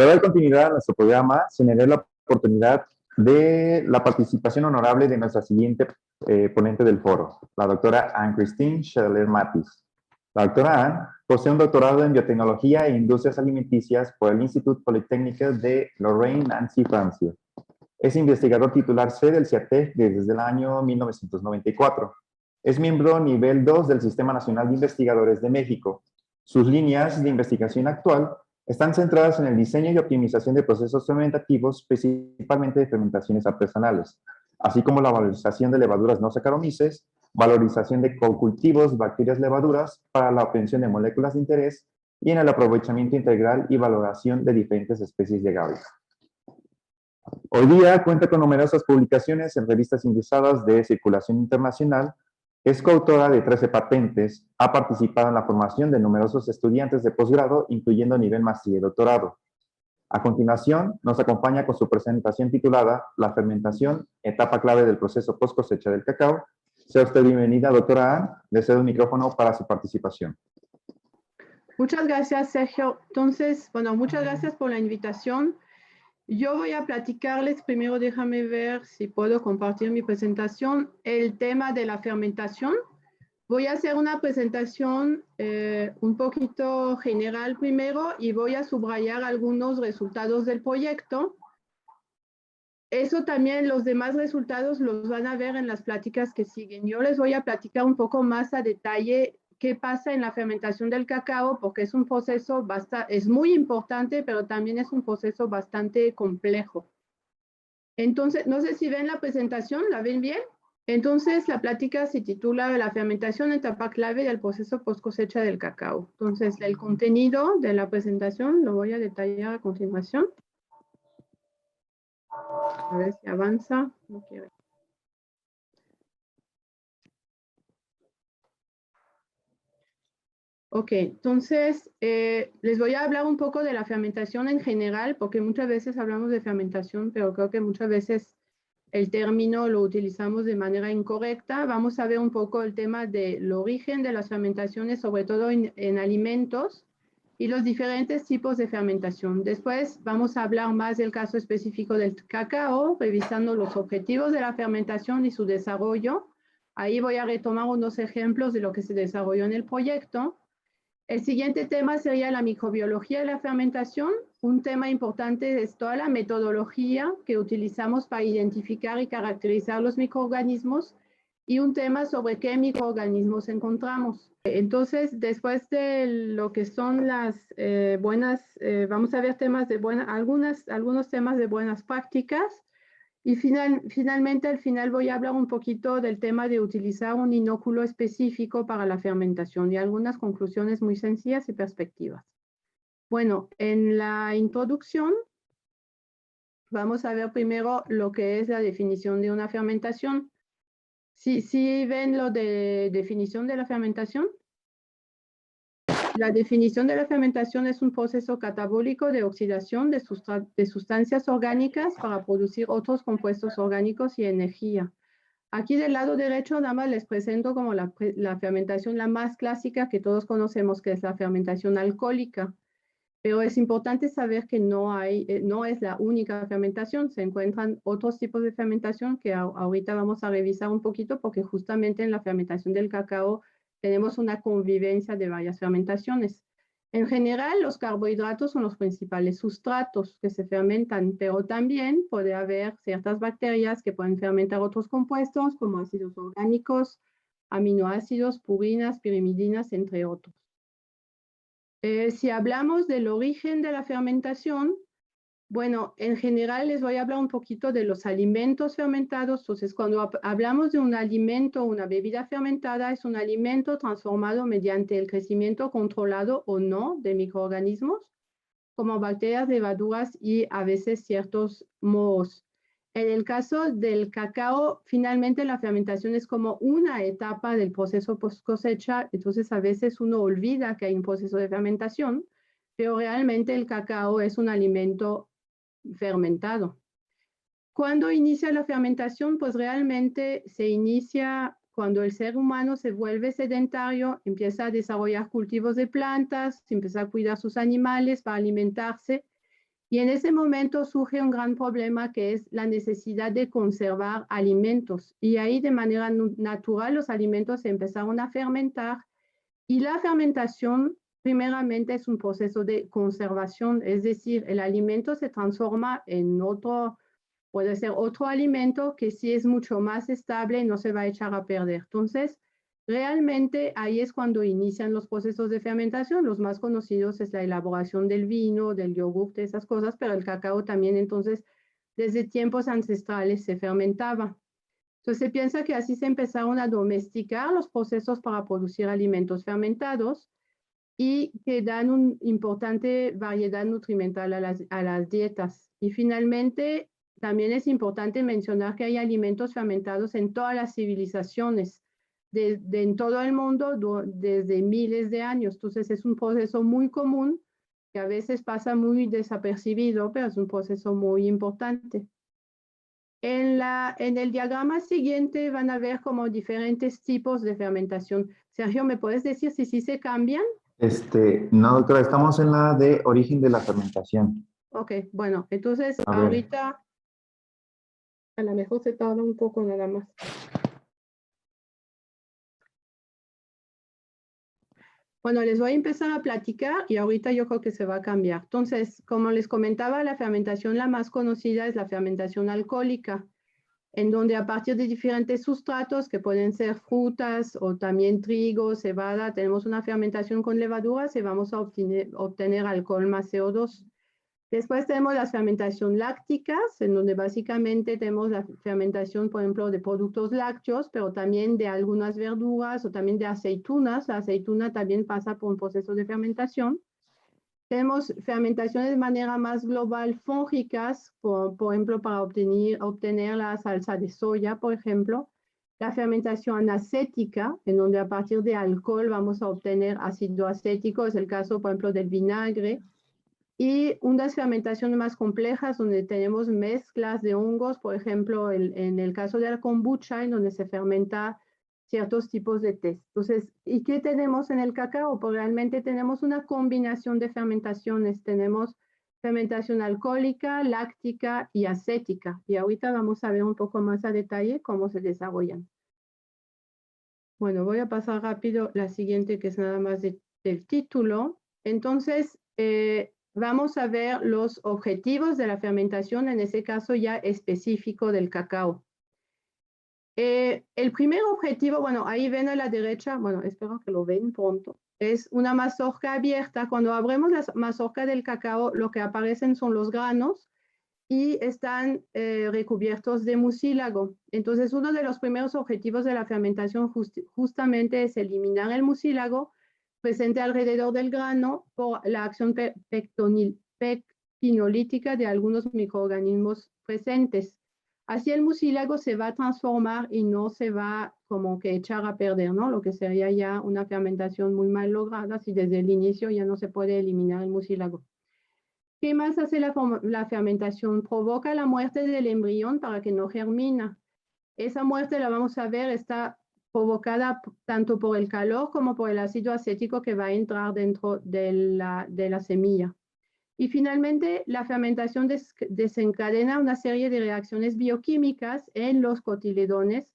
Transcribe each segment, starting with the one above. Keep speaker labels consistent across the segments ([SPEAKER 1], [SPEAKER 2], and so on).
[SPEAKER 1] Para dar continuidad a nuestro programa, se me da la oportunidad de la participación honorable de nuestra siguiente ponente del foro, la doctora Anne-Christine Scheller-Matis. La doctora Anne posee un doctorado en biotecnología e industrias alimenticias por el Institut Polytechnique de Lorraine-Nancy, Francia. Es investigador titular C del CIATEC desde el año 1994. Es miembro nivel 2 del Sistema Nacional de Investigadores de México. Sus líneas de investigación actual están centradas en el diseño y optimización de procesos fermentativos, principalmente de fermentaciones artesanales, así como la valorización de levaduras no Saccharomyces, valorización de cocultivos, bacterias levaduras para la obtención de moléculas de interés y en el aprovechamiento integral y valoración de diferentes especies de agave. Hoy día cuenta con numerosas publicaciones en revistas indexadas de circulación internacional, es coautora de 13 patentes, ha participado en la formación de numerosos estudiantes de posgrado, incluyendo nivel maestría y doctorado. A continuación, nos acompaña con su presentación titulada La fermentación, etapa clave del proceso post cosecha del cacao. Sea usted bienvenida, doctora Anne. Le cedo el micrófono para su participación.
[SPEAKER 2] Muchas gracias, Sergio. Entonces, bueno, muchas gracias por la invitación. Yo voy a platicarles, primero déjame ver si puedo compartir mi presentación, el tema de la fermentación. Voy a hacer una presentación un poquito general primero y voy a subrayar algunos resultados del proyecto. Eso también, los demás resultados los van a ver en las pláticas que siguen. Yo les voy a platicar un poco más a detalle qué pasa en la fermentación del cacao, porque es un proceso es muy importante, pero también es un proceso bastante complejo. Entonces, no sé si ven la presentación, ¿la ven bien? Entonces, la plática se titula La fermentación, etapa clave del proceso post cosecha del cacao. Entonces, el contenido de la presentación lo voy a detallar a continuación. A ver si avanza. No quiere. Ok, entonces les voy a hablar un poco de la fermentación en general, porque muchas veces hablamos de fermentación, pero creo que muchas veces el término lo utilizamos de manera incorrecta. Vamos a ver un poco el tema del origen de las fermentaciones, sobre todo en alimentos, y los diferentes tipos de fermentación. Después vamos a hablar más del caso específico del cacao, revisando los objetivos de la fermentación y su desarrollo. Ahí voy a retomar unos ejemplos de lo que se desarrolló en el proyecto. El siguiente tema sería la microbiología de la fermentación. Un tema importante es toda la metodología que utilizamos para identificar y caracterizar los microorganismos y un tema sobre qué microorganismos encontramos. Entonces, después de lo que son las vamos a ver temas de algunos temas de buenas prácticas. Y finalmente, al final voy a hablar un poquito del tema de utilizar un inóculo específico para la fermentación y algunas conclusiones muy sencillas y perspectivas. Bueno, en la introducción vamos a ver primero lo que es la definición de una fermentación. ¿Sí ven lo de definición de la fermentación? La definición de la fermentación es un proceso catabólico de oxidación de sustancias orgánicas para producir otros compuestos orgánicos y energía. Aquí del lado derecho nada más les presento como la fermentación la más clásica que todos conocemos, que es la fermentación alcohólica. Pero es importante saber que no es la única fermentación, se encuentran otros tipos de fermentación que ahorita vamos a revisar un poquito porque justamente en la fermentación del cacao tenemos una convivencia de varias fermentaciones. En general, los carbohidratos son los principales sustratos que se fermentan, pero también puede haber ciertas bacterias que pueden fermentar otros compuestos como ácidos orgánicos, aminoácidos, purinas, pirimidinas, entre otros. Si hablamos del origen de la fermentación, bueno, en general les voy a hablar un poquito de los alimentos fermentados. Entonces, cuando hablamos de un alimento o una bebida fermentada, es un alimento transformado mediante el crecimiento controlado o no de microorganismos, como bacterias, levaduras y a veces ciertos mohos. En el caso del cacao, finalmente la fermentación es como una etapa del proceso post cosecha, entonces a veces uno olvida que hay un proceso de fermentación, pero realmente el cacao es un alimento fermentado. ¿Cuándo inicia la fermentación? Pues realmente se inicia cuando el ser humano se vuelve sedentario, empieza a desarrollar cultivos de plantas, empieza a cuidar sus animales para alimentarse Y en ese momento surge un gran problema que es la necesidad de conservar alimentos. Y ahí de manera natural los alimentos se empezaron a fermentar. Y la fermentación primeramente es un proceso de conservación, es decir, el alimento se transforma en otro, puede ser otro alimento que sí es mucho más estable y no se va a echar a perder. Entonces, realmente ahí es cuando inician los procesos de fermentación. Los más conocidos es la elaboración del vino, del yogur, de esas cosas, pero el cacao también entonces desde tiempos ancestrales se fermentaba. Entonces se piensa que así se empezaron a domesticar los procesos para producir alimentos fermentados y que dan una importante variedad nutrimental a las dietas. Y finalmente, también es importante mencionar que hay alimentos fermentados en todas las civilizaciones, en todo el mundo, desde miles de años. Entonces es un proceso muy común que a veces pasa muy desapercibido, pero es un proceso muy importante. En el diagrama siguiente van a ver como diferentes tipos de fermentación. Sergio, ¿me puedes decir si sí se cambian?
[SPEAKER 1] No, doctora, estamos en la de origen de la fermentación.
[SPEAKER 2] Ok, bueno, entonces
[SPEAKER 1] A ver.
[SPEAKER 2] ahorita a lo mejor se tarda un poco nada más. Bueno, les voy a empezar a platicar y ahorita yo creo que se va a cambiar. Entonces, como les comentaba, la fermentación la más conocida es la fermentación alcohólica, en donde a partir de diferentes sustratos, que pueden ser frutas o también trigo, cebada, tenemos una fermentación con levaduras y vamos a obtener alcohol más CO2. Después tenemos las fermentación lácticas, en donde básicamente tenemos la fermentación, por ejemplo, de productos lácteos, pero también de algunas verduras o también de aceitunas. La aceituna también pasa por un proceso de fermentación. Tenemos fermentaciones de manera más global fúngicas, por ejemplo, para obtener la salsa de soya, por ejemplo. La fermentación acética, en donde a partir de alcohol vamos a obtener ácido acético, es el caso, por ejemplo, del vinagre. Y unas fermentaciones más complejas, donde tenemos mezclas de hongos, por ejemplo, en el caso de la kombucha, en donde se fermenta ciertos tipos de té. Entonces, ¿y qué tenemos en el cacao? Pues realmente tenemos una combinación de fermentaciones. Tenemos fermentación alcohólica, láctica y acética. Y ahorita vamos a ver un poco más a detalle cómo se desarrollan. Bueno, voy a pasar rápido la siguiente, que es nada más del título. Entonces, vamos a ver los objetivos de la fermentación, en ese caso ya específico del cacao. El primer objetivo, bueno, ahí ven a la derecha, bueno, espero que lo ven pronto, es una mazorca abierta. Cuando abrimos la mazorca del cacao, lo que aparecen son los granos y están recubiertos de mucílago. Entonces, uno de los primeros objetivos de la fermentación justamente es eliminar el mucílago presente alrededor del grano por la acción pectinolítica de algunos microorganismos presentes. Así el mucílago se va a transformar y no se va como que echar a perder, ¿no? Lo que sería ya una fermentación muy mal lograda si desde el inicio ya no se puede eliminar el mucílago. ¿Qué más hace la fermentación? Provoca la muerte del embrión para que no germina. Esa muerte la vamos a ver, está provocada tanto por el calor como por el ácido acético que va a entrar dentro de la semilla. Y finalmente, la fermentación desencadena una serie de reacciones bioquímicas en los cotiledones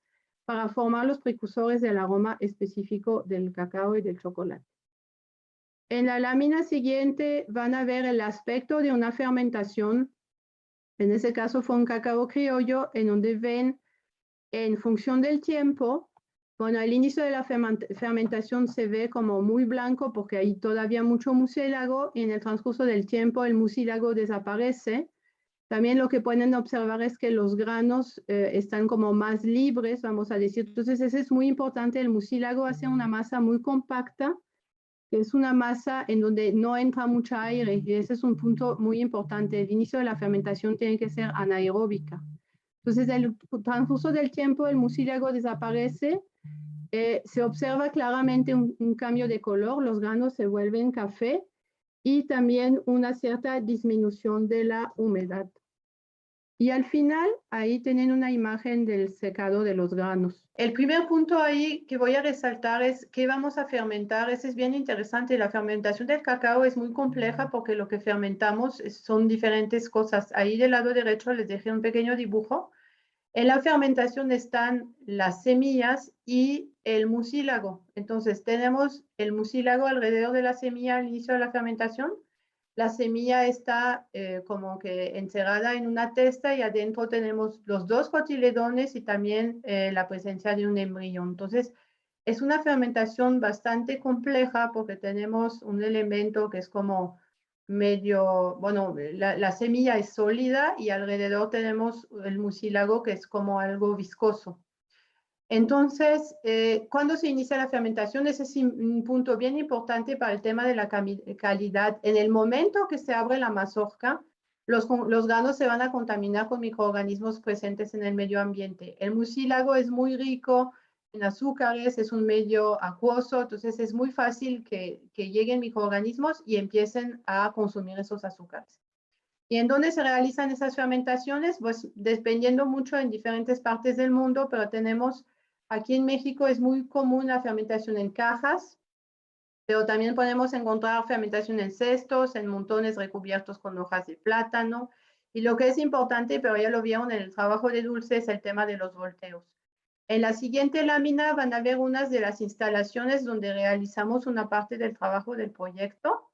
[SPEAKER 2] para formar los precursores del aroma específico del cacao y del chocolate. En la lámina siguiente van a ver el aspecto de una fermentación. En ese caso fue un cacao criollo, en donde ven en función del tiempo. Bueno, al inicio de la fermentación se ve como muy blanco porque hay todavía mucho mucílago y en el transcurso del tiempo el mucílago desaparece. También lo que pueden observar es que los granos están como más libres, vamos a decir. Entonces, eso es muy importante. El mucílago hace una masa muy compacta, que es una masa en donde no entra mucha aire. Y ese es un punto muy importante. El inicio de la fermentación tiene que ser anaeróbica. Entonces, el transcurso del tiempo, el mucílago desaparece. Se observa claramente un cambio de color, los granos se vuelven café y también una cierta disminución de la humedad. Y al final, ahí tienen una imagen del secado de los granos. El primer punto ahí que voy a resaltar es qué vamos a fermentar. Ese es bien interesante. La fermentación del cacao es muy compleja porque lo que fermentamos son diferentes cosas. Ahí del lado derecho les dejé un pequeño dibujo. En la fermentación están las semillas y el mucílago. Entonces tenemos el mucílago alrededor de la semilla al inicio de la fermentación. La semilla está como que encerrada en una testa y adentro tenemos los dos cotiledones y también la presencia de un embrión. Entonces, es una fermentación bastante compleja porque tenemos un elemento que es como medio, bueno, la semilla es sólida y alrededor tenemos el mucílago que es como algo viscoso. Entonces, cuando se inicia la fermentación, ese es un punto bien importante para el tema de la calidad. En el momento que se abre la mazorca, los granos se van a contaminar con microorganismos presentes en el medio ambiente. El mucílago es muy rico en azúcares, es un medio acuoso, entonces es muy fácil que lleguen microorganismos y empiecen a consumir esos azúcares. ¿Y en dónde se realizan esas fermentaciones? Pues dependiendo mucho en diferentes partes del mundo, pero tenemos aquí en México es muy común la fermentación en cajas, pero también podemos encontrar fermentación en cestos, en montones recubiertos con hojas de plátano. Y lo que es importante, pero ya lo vieron en el trabajo de Dulce, es el tema de los volteos. En la siguiente lámina van a ver unas de las instalaciones donde realizamos una parte del trabajo del proyecto,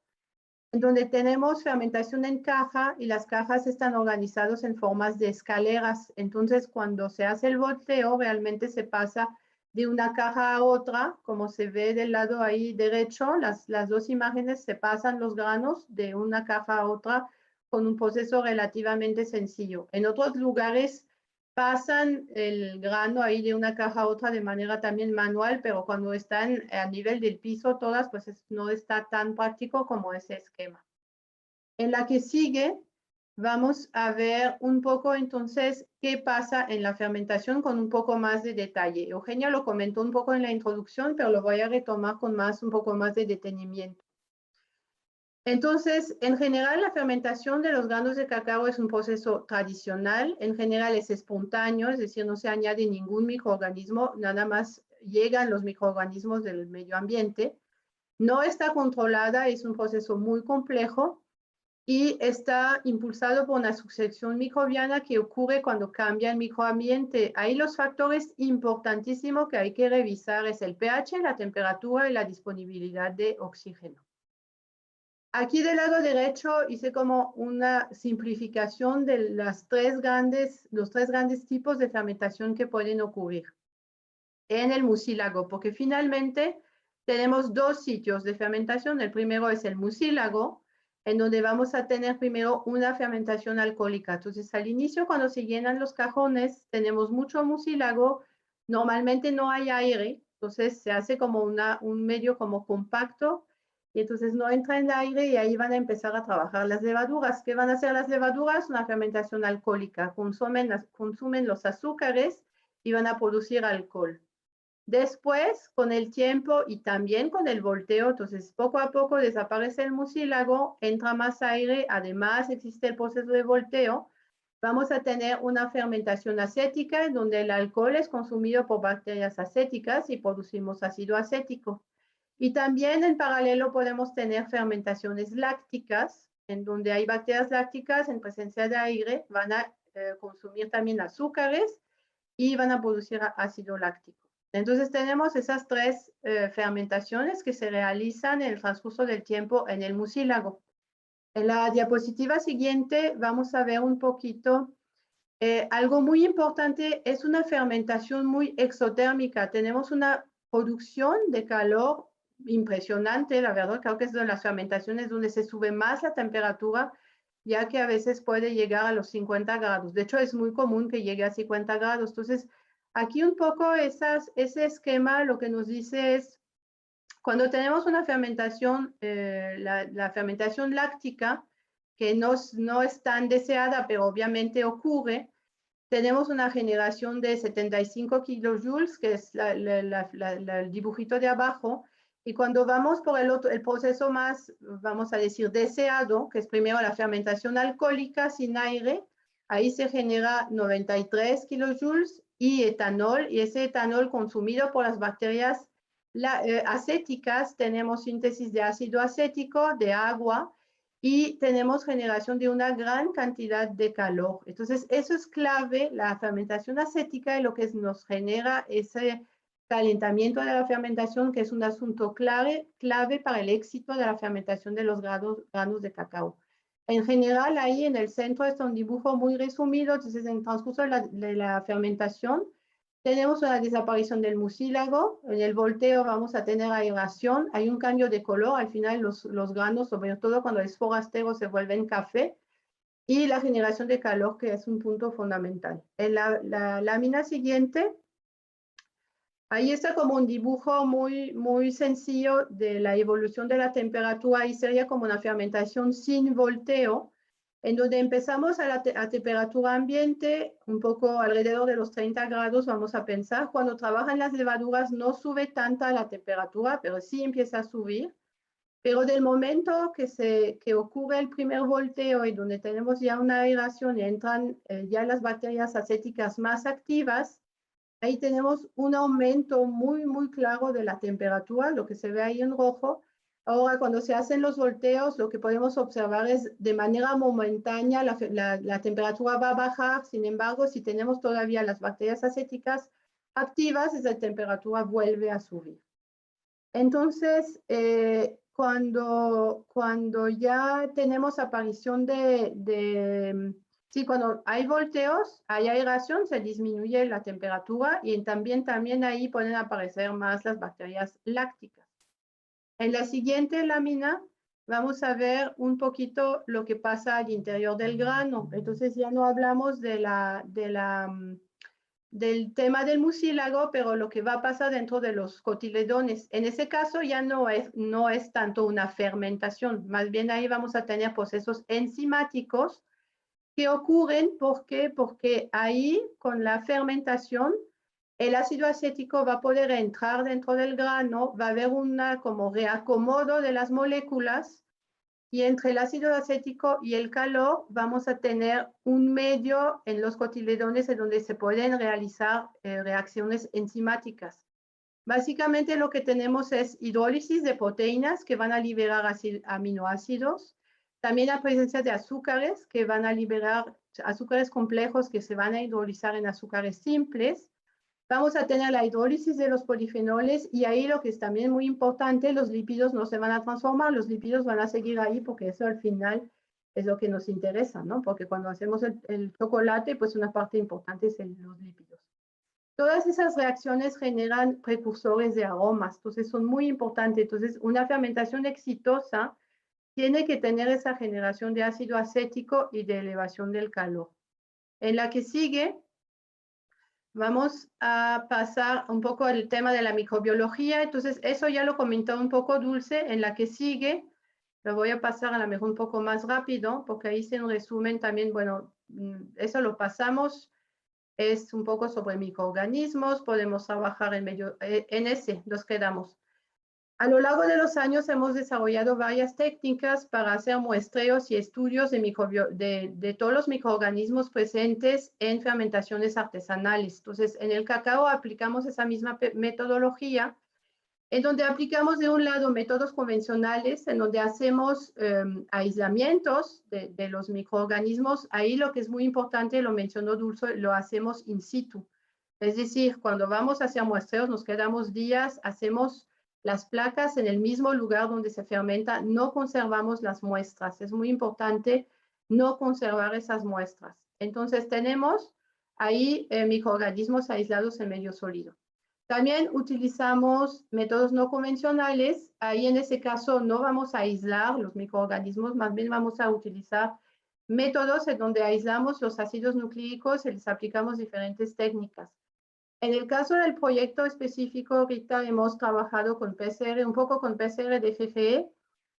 [SPEAKER 2] en donde tenemos fermentación en caja y las cajas están organizadas en formas de escaleras. Entonces, cuando se hace el volteo, realmente se pasa de una caja a otra, como se ve del lado ahí derecho, las dos imágenes se pasan los granos de una caja a otra con un proceso relativamente sencillo. En otros lugares pasan el grano ahí de una caja a otra de manera también manual, pero cuando están a nivel del piso todas, pues no está tan práctico como ese esquema. En la que sigue, vamos a ver un poco entonces qué pasa en la fermentación con un poco más de detalle. Eugenia lo comentó un poco en la introducción, pero lo voy a retomar con un poco más de detenimiento. Entonces, en general, la fermentación de los granos de cacao es un proceso tradicional. En general es espontáneo, es decir, no se añade ningún microorganismo, nada más llegan los microorganismos del medio ambiente. No está controlada, es un proceso muy complejo y está impulsado por una sucesión microbiana que ocurre cuando cambia el microambiente. Ahí los factores importantísimos que hay que revisar es el pH, la temperatura y la disponibilidad de oxígeno. Aquí del lado derecho hice como una simplificación de los tres grandes tipos de fermentación que pueden ocurrir en el mucílago, porque finalmente tenemos dos sitios de fermentación. El primero es el mucílago, en donde vamos a tener primero una fermentación alcohólica. Entonces, al inicio, cuando se llenan los cajones, tenemos mucho mucílago. Normalmente no hay aire, entonces se hace como un medio como compacto, y entonces no entra en aire y ahí van a empezar a trabajar las levaduras. ¿Qué van a hacer las levaduras? Una fermentación alcohólica. Consumen los azúcares y van a producir alcohol. Después, con el tiempo y también con el volteo, entonces poco a poco desaparece el mucílago, entra más aire, además existe el proceso de volteo. Vamos a tener una fermentación acética en donde el alcohol es consumido por bacterias acéticas y producimos ácido acético. Y también en paralelo podemos tener fermentaciones lácticas, en donde hay bacterias lácticas en presencia de aire, van a consumir también azúcares y van a producir ácido láctico. Entonces tenemos esas tres fermentaciones que se realizan en el transcurso del tiempo en el mucílago. En la diapositiva siguiente vamos a ver un poquito algo muy importante, es una fermentación muy exotérmica. Tenemos una producción de calor impresionante, la verdad, creo que es de las fermentaciones donde se sube más la temperatura, ya que a veces puede llegar a los 50 grados. De hecho, es muy común que llegue a 50 grados. Entonces, aquí un poco ese esquema lo que nos dice es, cuando tenemos una fermentación, la fermentación láctica, que no es tan deseada, pero obviamente ocurre, tenemos una generación de 75 kilojoules, que es el dibujito de abajo, y cuando vamos por el proceso más, vamos a decir, deseado, que es primero la fermentación alcohólica sin aire, ahí se genera 93 kilojoules y etanol, y ese etanol consumido por las bacterias acéticas, tenemos síntesis de ácido acético, de agua, y tenemos generación de una gran cantidad de calor. Entonces, eso es clave, la fermentación acética, y lo que nos genera ese calentamiento de la fermentación, que es un asunto clave para el éxito de la fermentación de los granos de cacao. En general, ahí en el centro está un dibujo muy resumido. Entonces, en el transcurso de la fermentación, tenemos una desaparición del mucílago. En el volteo vamos a tener aeración. Hay un cambio de color. Al final, los granos, sobre todo cuando es forastero, se vuelven café. Y la generación de calor, que es un punto fundamental. En la lámina siguiente, ahí está como un dibujo muy sencillo de la evolución de la temperatura. Ahí sería como una fermentación sin volteo, en donde empezamos a temperatura ambiente, un poco alrededor de los 30 grados, vamos a pensar. Cuando trabajan las levaduras no sube tanta la temperatura, pero sí empieza a subir. Pero del momento que ocurre el primer volteo y donde tenemos ya una aeración y entran ya las bacterias acéticas más activas, ahí tenemos un aumento muy claro de la temperatura, lo que se ve ahí en rojo. Ahora, cuando se hacen los volteos, lo que podemos observar es de manera momentánea la temperatura va a bajar. Sin embargo, si tenemos todavía las bacterias acéticas activas, esa temperatura vuelve a subir. Entonces, cuando ya tenemos aparición sí, cuando hay volteos, hay aeración, se disminuye la temperatura, y también ahí pueden aparecer más las bacterias lácticas. En la siguiente lámina vamos a ver un poquito lo que pasa al interior del grano. Entonces ya no hablamos del tema del mucílago, pero lo que va a pasar dentro de los cotiledones. En ese caso ya no es tanto una fermentación, más bien ahí vamos a tener procesos enzimáticos que ocurren. ¿Por qué? Porque ahí con la fermentación el ácido acético va a poder entrar dentro del grano, va a haber una como reacomodo de las moléculas, y entre el ácido acético y el calor vamos a tener un medio en los cotiledones en donde se pueden realizar reacciones enzimáticas. Básicamente lo que tenemos es hidrólisis de proteínas que van a liberar aminoácidos, también la presencia de azúcares que van a liberar azúcares complejos que se van a hidrolizar en azúcares simples. Vamos a tener la hidrólisis de los polifenoles, y ahí lo que es también muy importante, los lípidos no se van a transformar, los lípidos van a seguir ahí, porque eso al final es lo que nos interesa, ¿no? Porque cuando hacemos el chocolate, pues una parte importante es los lípidos. Todas esas reacciones generan precursores de aromas, entonces son muy importantes. Entonces, una fermentación exitosa tiene que tener esa generación de ácido acético y de elevación del calor. En la que sigue, vamos a pasar un poco al tema de la microbiología. Entonces, eso ya lo comentó un poco Dulce. En la que sigue, lo voy a pasar a lo mejor un poco más rápido, porque ahí hice un resumen también. Bueno, eso lo pasamos. Es un poco sobre microorganismos. Podemos trabajar en ese, nos quedamos. A lo largo de los años hemos desarrollado varias técnicas para hacer muestreos y estudios de todos los microorganismos presentes en fermentaciones artesanales. Entonces, en el cacao aplicamos esa misma metodología, en donde aplicamos de un lado métodos convencionales, en donde hacemos aislamientos de los microorganismos. Ahí lo que es muy importante, lo mencionó Dulce, lo hacemos in situ. Es decir, cuando vamos a hacer muestreos, nos quedamos días, hacemos las placas en el mismo lugar donde se fermenta, no conservamos las muestras. Es muy importante no conservar esas muestras. Entonces tenemos ahí microorganismos aislados en medio sólido. También utilizamos métodos no convencionales. Ahí en ese caso no vamos a aislar los microorganismos, más bien vamos a utilizar métodos en donde aislamos los ácidos nucleicos y les aplicamos diferentes técnicas. En el caso del proyecto específico, ahorita hemos trabajado con PCR, un poco con PCR de FFE.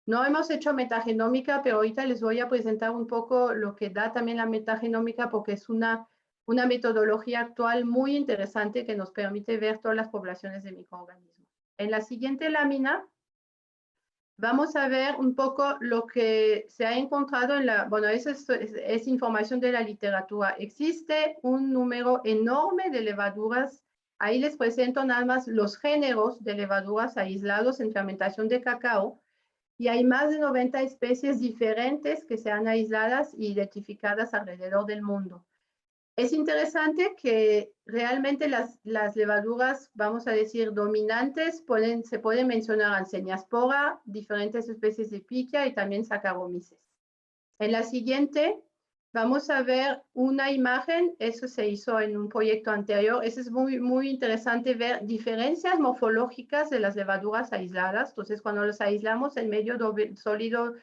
[SPEAKER 2] No hemos hecho metagenómica, pero ahorita les voy a presentar un poco lo que da también la metagenómica, porque es una metodología actual muy interesante que nos permite ver todas las poblaciones de microorganismos. En la siguiente lámina vamos a ver un poco lo que se ha encontrado en la, bueno, eso es información de la literatura. Existe un número enorme de levaduras. Ahí les presento nada más los géneros de levaduras aislados en fermentación de cacao. Y hay más de 90 especies diferentes que se han aisladas e identificadas alrededor del mundo. Es interesante que realmente las levaduras, vamos a decir, dominantes, se pueden mencionar Anseniaspora, diferentes especies de Pichia y también Saccharomyces. En la siguiente, vamos a ver una imagen, eso se hizo en un proyecto anterior. Es muy interesante ver diferencias morfológicas de las levaduras aisladas. Entonces, cuando las aislamos en medio sólido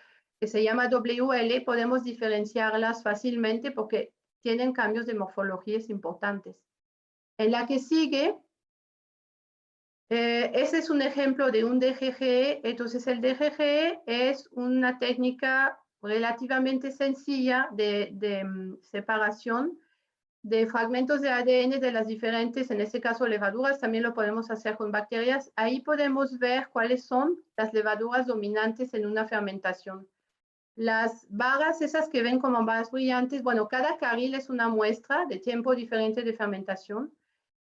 [SPEAKER 2] que se llama WL, podemos diferenciarlas fácilmente porque tienen cambios de morfologías importantes. En la que sigue, ese es un ejemplo de un DGGE. Entonces, el DGGE es una técnica relativamente sencilla de separación de fragmentos de ADN de las diferentes, en este caso levaduras, también lo podemos hacer con bacterias. Ahí podemos ver cuáles son las levaduras dominantes en una fermentación. Las barras, esas que ven como más brillantes, bueno, cada carril es una muestra de tiempo diferente de fermentación.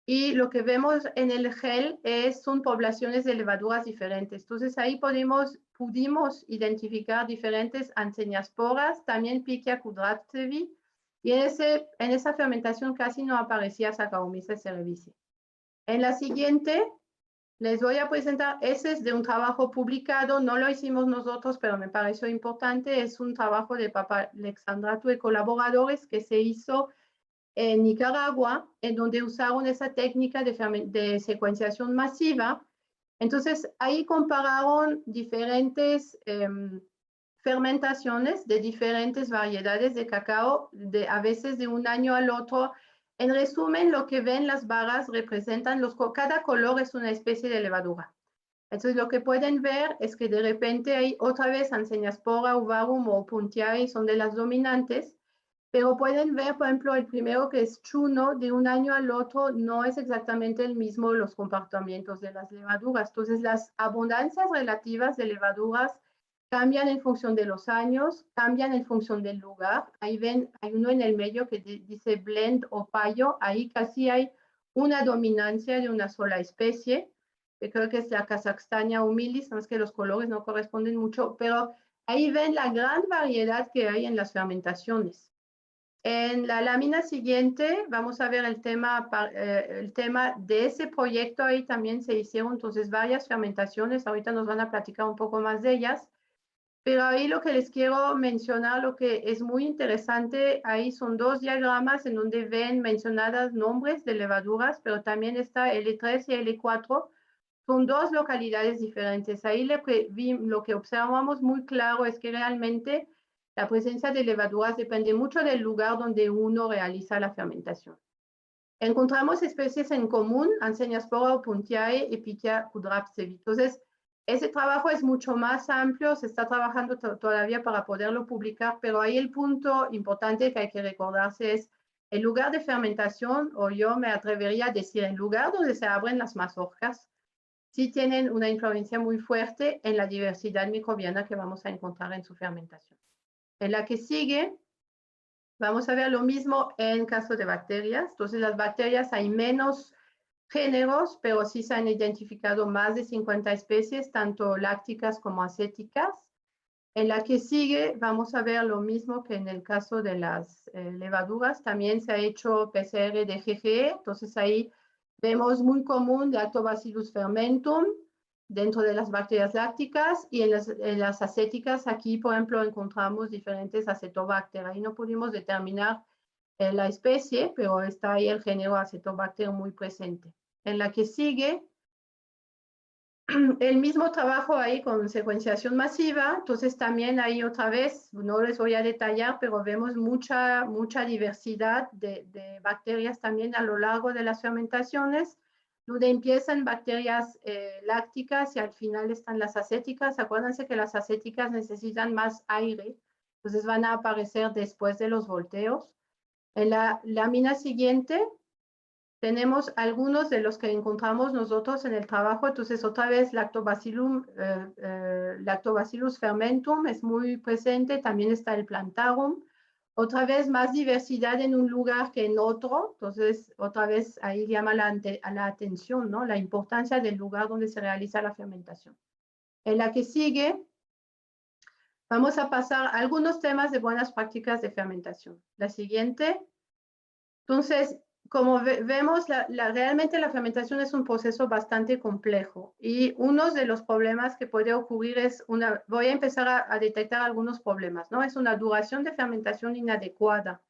[SPEAKER 2] Y lo que vemos en el gel son poblaciones de levaduras diferentes. Entonces ahí pudimos identificar diferentes Anseniasporas, también Pichia kudratzevi, y en esa fermentación casi no aparecía Saccharomyces cerevisiae. En la siguiente les voy a presentar, ese es de un trabajo publicado, no lo hicimos nosotros, pero me pareció importante, es un trabajo de Papa Alexandratu y colaboradores que se hizo en Nicaragua, en donde usaron esa técnica de secuenciación masiva. Entonces, ahí compararon diferentes fermentaciones de diferentes variedades de cacao, a veces de un año al otro. En resumen, lo que ven las barras representan, cada color es una especie de levadura. Entonces, lo que pueden ver es que de repente hay otra vez Anseniaspora, Uvarum o Puntiae, son de las dominantes, pero pueden ver, por ejemplo, el primero que es chuno, de un año al otro no es exactamente el mismo los comportamientos de las levaduras. Entonces, las abundancias relativas de levaduras cambian en función de los años, cambian en función del lugar. Ahí ven, hay uno en el medio que dice blend o payo, ahí casi hay una dominancia de una sola especie, que creo que es la Kazakhstania humilis, no es que los colores no corresponden mucho, pero ahí ven la gran variedad que hay en las fermentaciones. En la lámina siguiente vamos a ver el tema de ese proyecto. Ahí también se hicieron entonces varias fermentaciones. Ahorita nos van a platicar un poco más de ellas. Pero ahí lo que les quiero mencionar, lo que es muy interesante, ahí son dos diagramas en donde ven mencionadas nombres de levaduras, pero también está L3 y L4. Son dos localidades diferentes. Ahí lo que observamos muy claro es que realmente la presencia de levaduras depende mucho del lugar donde uno realiza la fermentación. Encontramos especies en común, Anseniaspora o Puntiae y Pichia kudratzevi. Entonces, ese trabajo es mucho más amplio, se está trabajando todavía para poderlo publicar, pero ahí el punto importante que hay que recordarse es el lugar de fermentación, o yo me atrevería a decir el lugar donde se abren las mazorcas, sí tienen una influencia muy fuerte en la diversidad microbiana que vamos a encontrar en su fermentación. En la que sigue, vamos a ver lo mismo en caso de bacterias. Entonces, las bacterias hay menos géneros, pero sí se han identificado más de 50 especies, tanto lácticas como acéticas. En la que sigue, vamos a ver lo mismo que en el caso de las levaduras. También se ha hecho PCR de GGE, entonces ahí vemos muy común Lactobacillus fermentum dentro de las bacterias lácticas, y en las acéticas aquí, por ejemplo, encontramos diferentes Acetobacter. Ahí no pudimos determinar la especie, pero está ahí el género Acetobacter muy presente. En la que sigue, el mismo trabajo ahí con secuenciación masiva. Entonces también ahí otra vez, no les voy a detallar, pero vemos mucha diversidad de bacterias también a lo largo de las fermentaciones, donde empiezan bacterias lácticas y al final están las acéticas. Acuérdense que las acéticas necesitan más aire, entonces van a aparecer después de los volteos. En la lámina siguiente tenemos algunos de los que encontramos nosotros en el trabajo. Entonces, otra vez, Lactobacillus fermentum es muy presente. También está el plantarum. Otra vez, más diversidad en un lugar que en otro. Entonces, otra vez, ahí llama a la atención, ¿no? La importancia del lugar donde se realiza la fermentación. En la que sigue, vamos a pasar a algunos temas de buenas prácticas de fermentación. La siguiente. Entonces, como vemos, realmente la fermentación es un proceso bastante complejo y uno de los problemas que puede ocurrir es voy a empezar a detectar algunos problemas, ¿no? Es una duración de fermentación inadecuada.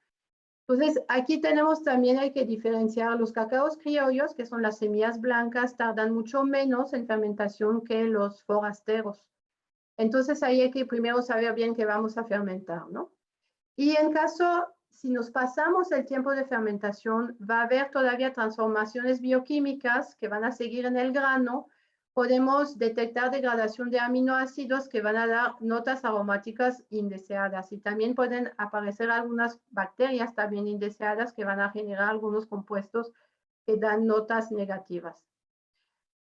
[SPEAKER 2] Entonces, aquí tenemos también, hay que diferenciar los cacaos criollos, que son las semillas blancas, tardan mucho menos en fermentación que los forasteros. Entonces, ahí hay que primero saber bien qué vamos a fermentar, ¿no? Y en caso, si nos pasamos el tiempo de fermentación, va a haber todavía transformaciones bioquímicas que van a seguir en el grano. Podemos detectar degradación de aminoácidos que van a dar notas aromáticas indeseadas. Y también pueden aparecer algunas bacterias también indeseadas que van a generar algunos compuestos que dan notas negativas.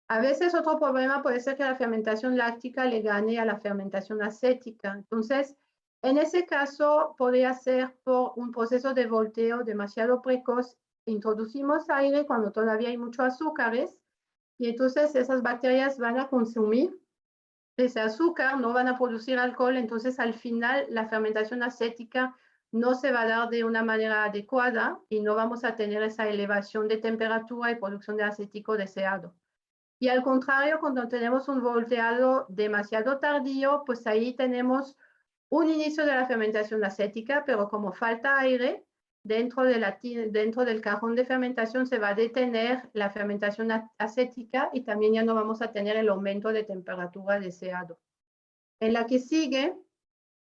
[SPEAKER 2] A veces otro problema puede ser que la fermentación láctica le gane a la fermentación acética. Entonces, en ese caso, podría ser por un proceso de volteo demasiado precoz. Introducimos aire cuando todavía hay muchos azúcares y entonces esas bacterias van a consumir ese azúcar, no van a producir alcohol. Entonces, al final, la fermentación acética no se va a dar de una manera adecuada y no vamos a tener esa elevación de temperatura y producción de acético deseado. Y al contrario, cuando tenemos un volteado demasiado tardío, pues ahí tenemos un inicio de la fermentación acética, pero como falta aire, dentro del cajón de fermentación se va a detener la fermentación acética y también ya no vamos a tener el aumento de temperatura deseado. En la que sigue,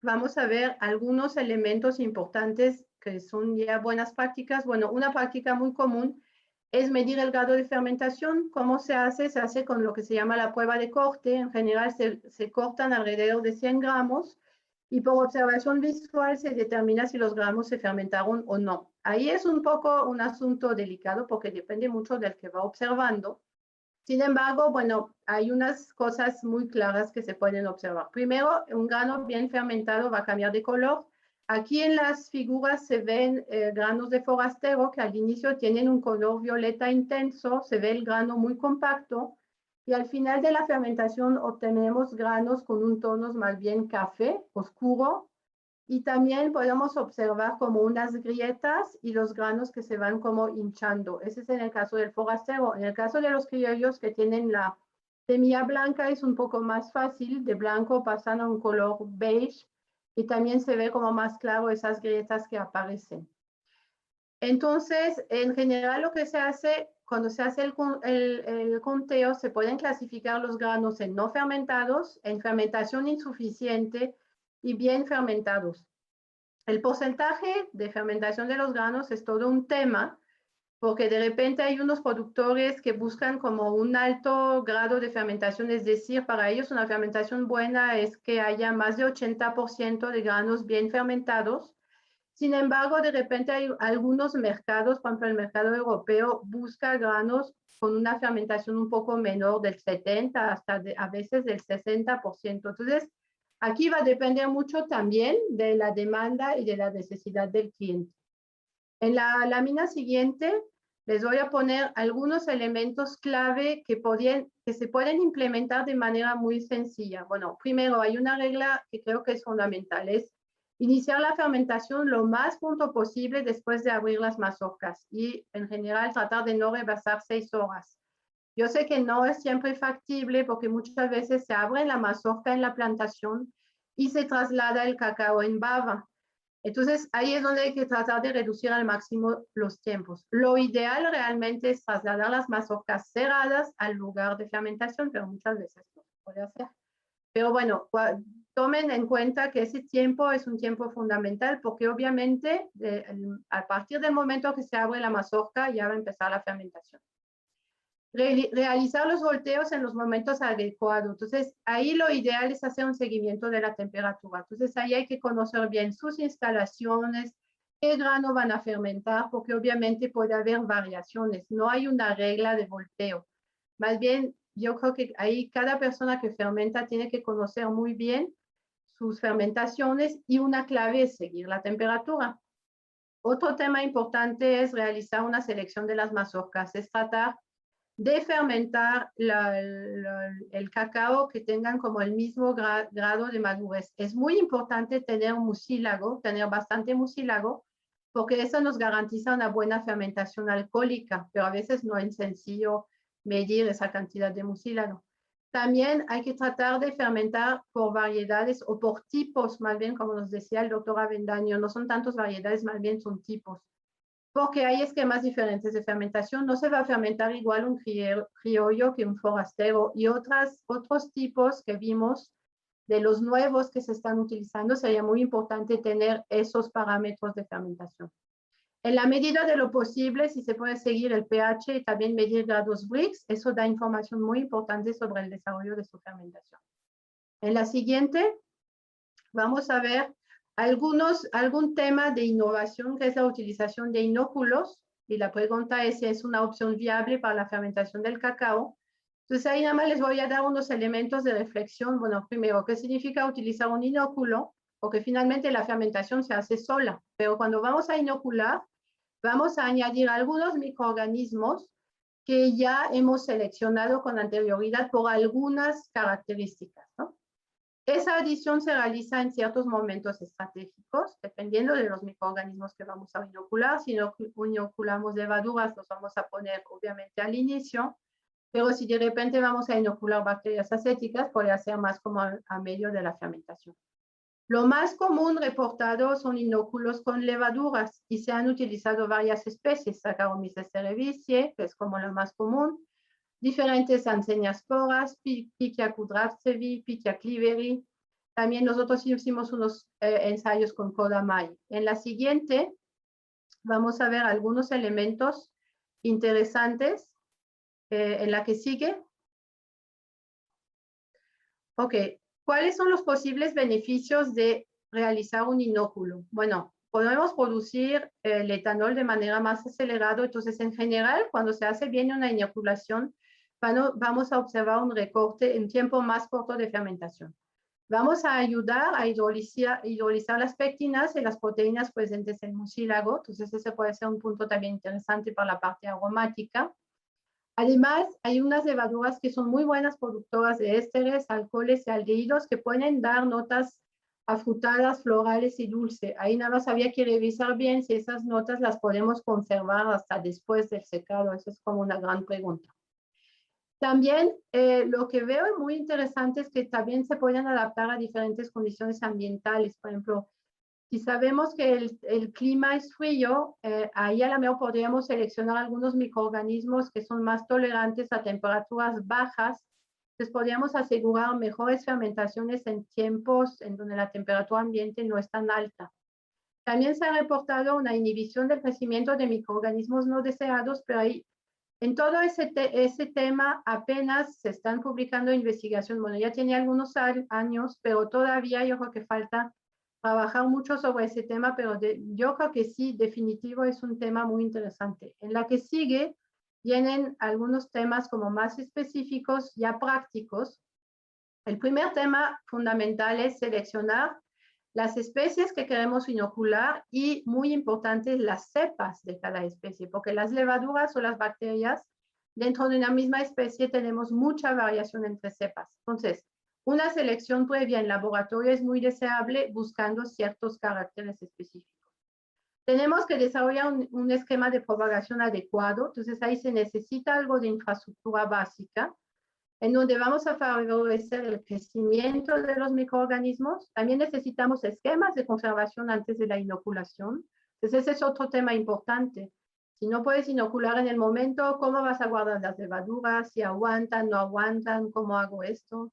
[SPEAKER 2] vamos a ver algunos elementos importantes que son ya buenas prácticas. Bueno, una práctica muy común es medir el grado de fermentación. ¿Cómo se hace? Se hace con lo que se llama la prueba de corte. En general se cortan alrededor de 100 gramos y por observación visual se determina si los gramos se fermentaron o no. Ahí es un poco un asunto delicado porque depende mucho del que va observando. Sin embargo, bueno, hay unas cosas muy claras que se pueden observar. Primero, un grano bien fermentado va a cambiar de color. Aquí en las figuras se ven granos de forastero que al inicio tienen un color violeta intenso, se ve el grano muy compacto y al final de la fermentación obtenemos granos con un tono más bien café, oscuro, y también podemos observar como unas grietas y los granos que se van como hinchando. Ese es en el caso del forastero. En el caso de los criollos que tienen la semilla blanca es un poco más fácil, de blanco pasan a un color beige y también se ve como más claro esas grietas que aparecen. Entonces, en general lo que se hace, cuando se hace el conteo, se pueden clasificar los granos en no fermentados, en fermentación insuficiente y bien fermentados. El porcentaje de fermentación de los granos es todo un tema, porque de repente hay unos productores que buscan como un alto grado de fermentación, es decir, para ellos una fermentación buena es que haya más de 80% de granos bien fermentados. Sin embargo, de repente hay algunos mercados, por ejemplo, el mercado europeo busca granos con una fermentación un poco menor del 70 hasta a veces del 60%. Entonces, aquí va a depender mucho también de la demanda y de la necesidad del cliente. En la lámina siguiente les voy a poner algunos elementos clave que se pueden implementar de manera muy sencilla. Bueno, primero hay una regla que creo que es fundamental, es iniciar la fermentación lo más pronto posible después de abrir las mazorcas y en general tratar de no rebasar 6 horas. Yo sé que no es siempre factible porque muchas veces se abre la mazorca en la plantación y se traslada el cacao en baba. Entonces, ahí es donde hay que tratar de reducir al máximo los tiempos. Lo ideal realmente es trasladar las mazorcas cerradas al lugar de fermentación, pero muchas veces no se puede hacer. Pero bueno, tomen en cuenta que ese tiempo es un tiempo fundamental porque obviamente a partir del momento que se abre la mazorca ya va a empezar la fermentación. Realizar los volteos en los momentos adecuados. Entonces, ahí lo ideal es hacer un seguimiento de la temperatura. Entonces, ahí hay que conocer bien sus instalaciones, qué grano van a fermentar, porque obviamente puede haber variaciones. No hay una regla de volteo. Más bien, yo creo que ahí cada persona que fermenta tiene que conocer muy bien sus fermentaciones y una clave es seguir la temperatura. Otro tema importante es realizar una selección de las mazorcas, es tratar de fermentar el cacao que tengan como el mismo grado de madurez. Es muy importante tener mucílago, tener bastante mucílago, porque eso nos garantiza una buena fermentación alcohólica, pero a veces no es sencillo medir esa cantidad de mucílago. También hay que tratar de fermentar por variedades o por tipos, más bien, como nos decía el doctor Avendaño, no son tantas variedades, más bien son tipos. Porque hay esquemas diferentes de fermentación. No se va a fermentar igual un criollo que un forastero y otros tipos que vimos de los nuevos que se están utilizando. Sería muy importante tener esos parámetros de fermentación. En la medida de lo posible, si se puede seguir el pH y también medir grados Brix, eso da información muy importante sobre el desarrollo de su fermentación. En la siguiente, vamos a ver algún tema de innovación que es la utilización de inóculos y la pregunta es si es una opción viable para la fermentación del cacao. Entonces ahí nada más les voy a dar unos elementos de reflexión. Bueno, primero, ¿qué significa utilizar un inóculo? Porque finalmente la fermentación se hace sola, pero cuando vamos a inocular, vamos a añadir algunos microorganismos que ya hemos seleccionado con anterioridad por algunas características, ¿no? Esa adición se realiza en ciertos momentos estratégicos, dependiendo de los microorganismos que vamos a inocular. Si inoculamos levaduras, los vamos a poner obviamente al inicio, pero si de repente vamos a inocular bacterias acéticas, puede ser más como a medio de la fermentación. Lo más común reportado son inóculos con levaduras y se han utilizado varias especies, Saccharomyces cerevisiae, que es como lo más común, diferentes Anseniasporas, Pichia kudravtsevi, Pichia cliveri. También nosotros hicimos unos ensayos con Kodamai. En la siguiente vamos a ver algunos elementos interesantes. En la que sigue. Ok, ¿cuáles son los posibles beneficios de realizar un inóculo? Bueno, podemos producir el etanol de manera más acelerada, entonces en general, cuando se hace bien una inoculación, vamos a observar un recorte en tiempo más corto de fermentación. Vamos a ayudar a hidrolizar las pectinas y las proteínas presentes en el mucílago, entonces ese puede ser un punto también interesante para la parte aromática. Además, hay unas levaduras que son muy buenas productoras de ésteres, alcoholes y aldehídos que pueden dar notas afrutadas, florales y dulces. Ahí nada más había que revisar bien si esas notas las podemos conservar hasta después del secado. Eso es como una gran pregunta. También lo que veo muy interesante es que también se pueden adaptar a diferentes condiciones ambientales. Por ejemplo, si sabemos que el clima es frío, ahí a lo mejor podríamos seleccionar algunos microorganismos que son más tolerantes a temperaturas bajas. Entonces podríamos asegurar mejores fermentaciones en tiempos en donde la temperatura ambiente no es tan alta. También se ha reportado una inhibición del crecimiento de microorganismos no deseados, pero ahí en todo ese tema apenas se están publicando investigaciones. Bueno, ya tiene algunos años, pero todavía yo creo que falta trabajar mucho sobre ese tema, pero yo creo que sí, definitivo, es un tema muy interesante. En la que sigue, vienen algunos temas como más específicos, ya prácticos. El primer tema fundamental es seleccionar las especies que queremos inocular y, muy importante, las cepas de cada especie, porque las levaduras o las bacterias, dentro de una misma especie tenemos mucha variación entre cepas. Entonces, una selección previa en laboratorio es muy deseable buscando ciertos caracteres específicos. Tenemos que desarrollar un esquema de propagación adecuado, entonces ahí se necesita algo de infraestructura básica, en donde vamos a favorecer el crecimiento de los microorganismos. También necesitamos esquemas de conservación antes de la inoculación. Entonces ese es otro tema importante. Si no puedes inocular en el momento, ¿cómo vas a guardar las levaduras? Si aguantan, no aguantan, ¿cómo hago esto?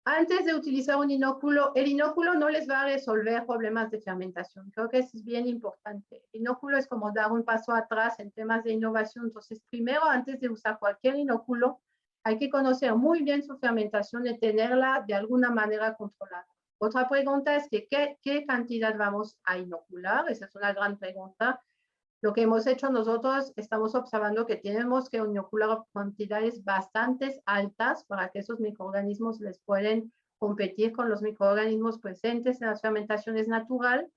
[SPEAKER 2] Antes de utilizar un inóculo, el inóculo no les va a resolver problemas de fermentación. Creo que eso es bien importante. El inóculo es como dar un paso atrás en temas de innovación. Entonces, primero, antes de usar cualquier inóculo, hay que conocer muy bien su fermentación y tenerla de alguna manera controlada. Otra pregunta es que, ¿qué cantidad vamos a inocular? Esa es una gran pregunta. Lo que hemos hecho nosotros, estamos observando que tenemos que inocular cantidades bastante altas para que esos microorganismos les pueden competir con los microorganismos presentes en las fermentaciones naturales.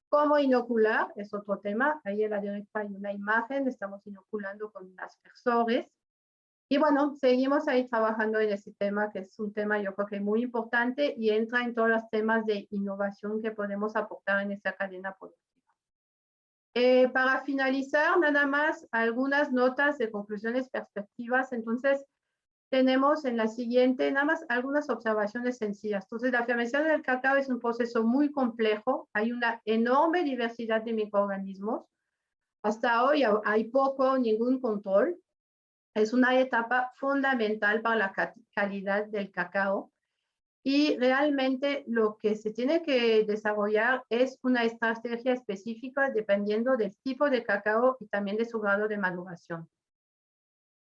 [SPEAKER 2] ¿Cómo inocular? Es otro tema. Ahí a la derecha hay una imagen. Estamos inoculando con aspersores. Y bueno, seguimos ahí trabajando en ese tema, que es un tema yo creo que muy importante y entra en todos los temas de innovación que podemos aportar en esa cadena productiva. Para finalizar, nada más algunas notas de conclusiones, perspectivas. Entonces, tenemos en la siguiente, nada más algunas observaciones sencillas. Entonces, la fermentación del cacao es un proceso muy complejo. Hay una enorme diversidad de microorganismos. Hasta hoy hay poco o ningún control. Es una etapa fundamental para la calidad del cacao. Y realmente lo que se tiene que desarrollar es una estrategia específica dependiendo del tipo de cacao y también de su grado de maduración.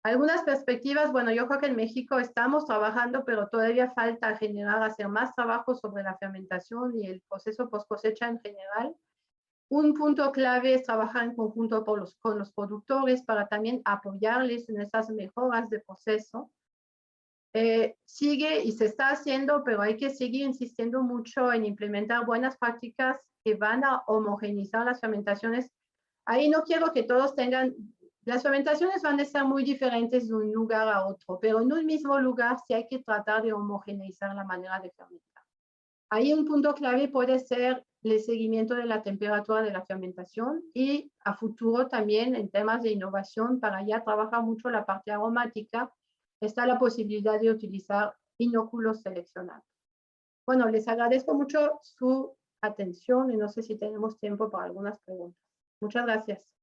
[SPEAKER 2] Algunas perspectivas, bueno, yo creo que en México estamos trabajando, pero todavía falta generar, hacer más trabajo sobre la fermentación y el proceso post cosecha en general. Un punto clave es trabajar en conjunto con los productores para también apoyarles en esas mejoras de proceso. Sigue y se está haciendo, pero hay que seguir insistiendo mucho en implementar buenas prácticas que van a homogeneizar las fermentaciones. Ahí no quiero que todos tengan, las fermentaciones van a ser muy diferentes de un lugar a otro, pero en un mismo lugar sí hay que tratar de homogeneizar la manera de fermentar. Ahí un punto clave puede ser el seguimiento de la temperatura de la fermentación y a futuro también en temas de innovación para ya trabajar mucho la parte aromática, está la posibilidad de utilizar inóculos seleccionados. Bueno, les agradezco mucho su atención y no sé si tenemos tiempo para algunas preguntas. Muchas gracias.